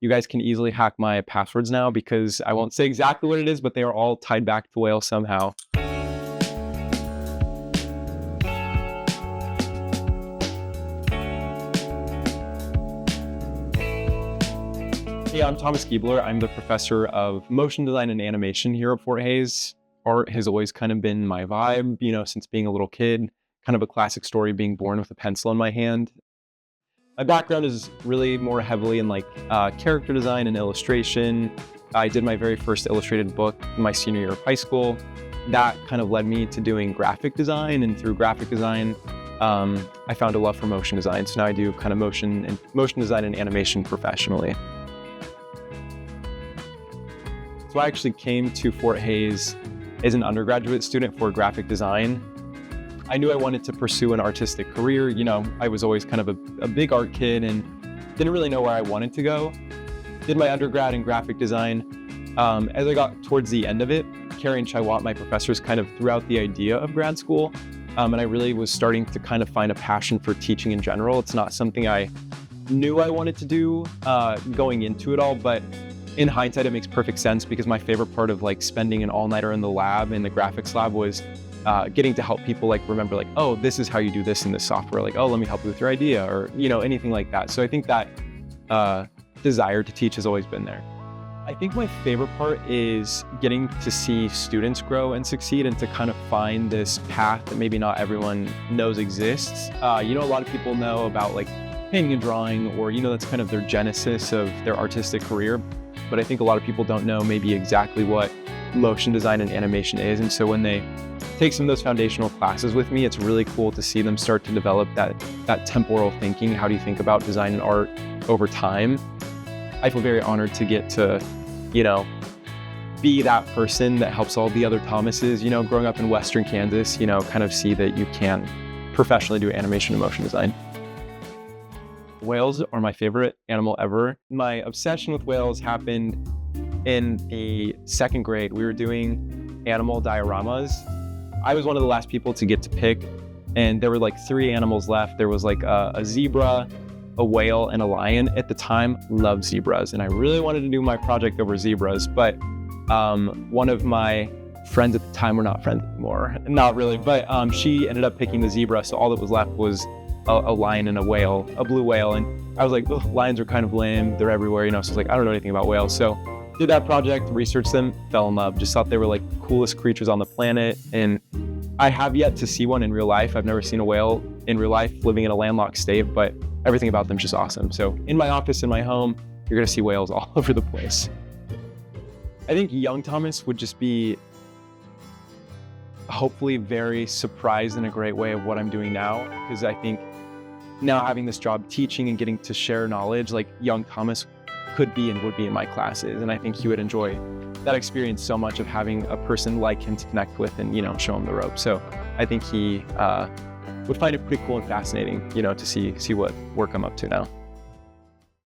You guys can easily hack my passwords now because I won't say exactly what it is, but they are all tied back to whales somehow. Hey, I'm Thomas Giebler. I'm the professor of motion design and animation here at Fort Hays. Art has always kind of been my vibe, since being a little kid, kind of a classic story being born with a pencil in my hand. My background is really more heavily in character design and illustration. I did my very first illustrated book in my senior year of high school. That kind of led me to doing graphic design, and through graphic design, I found a love for motion design. So now I do kind of motion design and animation professionally. So I actually came to Fort Hays as an undergraduate student for graphic design. I knew I wanted to pursue an artistic career. I was always kind of a big art kid and didn't really know where I wanted to go. Did my undergrad in graphic design. As I got towards the end of it, Carrie and Chaiwat, my professors, kind of threw out the idea of grad school. And I really was starting to kind of find a passion for teaching in general. It's not something I knew I wanted to do going into it all, but in hindsight, it makes perfect sense because my favorite part of spending an all-nighter in the lab, in the graphics lab, was getting to help people remember oh, this is how you do this in this software. Oh, let me help you with your idea, or anything like that. So I think that desire to teach has always been there. I think my favorite part is getting to see students grow and succeed and to kind of find this path that maybe not everyone knows exists. A lot of people know about painting and drawing, or that's kind of their genesis of their artistic career. But I think a lot of people don't know maybe exactly what motion design and animation is. And so when they take some of those foundational classes with me, it's really cool to see them start to develop that temporal thinking. How do you think about design and art over time? I feel very honored to get to, be that person that helps all the other Thomases, growing up in Western Kansas, kind of see that you can professionally do animation and motion design. Whales are my favorite animal ever. My obsession with whales happened in the second grade. We were doing animal dioramas. I was one of the last people to get to pick, and there were 3 animals left. There was a zebra, a whale, and a lion. At the time, loved zebras, and I really wanted to do my project over zebras, but one of my friends at the time, we're not friends anymore, not really, but she ended up picking the zebra, so all that was left was a lion and a whale, a blue whale. And I was like, oh, lions are kind of lame. They're everywhere, So I was I don't know anything about whales. So did that project, researched them, fell in love, just thought they were the coolest creatures on the planet. And I have yet to see one in real life. I've never seen a whale in real life living in a landlocked state, but everything about them is just awesome. So in my office, in my home, you're going to see whales all over the place. I think young Thomas would just be hopefully very surprised in a great way of what I'm doing now, because I think now having this job teaching and getting to share knowledge, young Thomas could be and would be in my classes. And I think he would enjoy that experience so much of having a person like him to connect with and, show him the ropes. So I think he would find it pretty cool and fascinating, to see what work I'm up to now.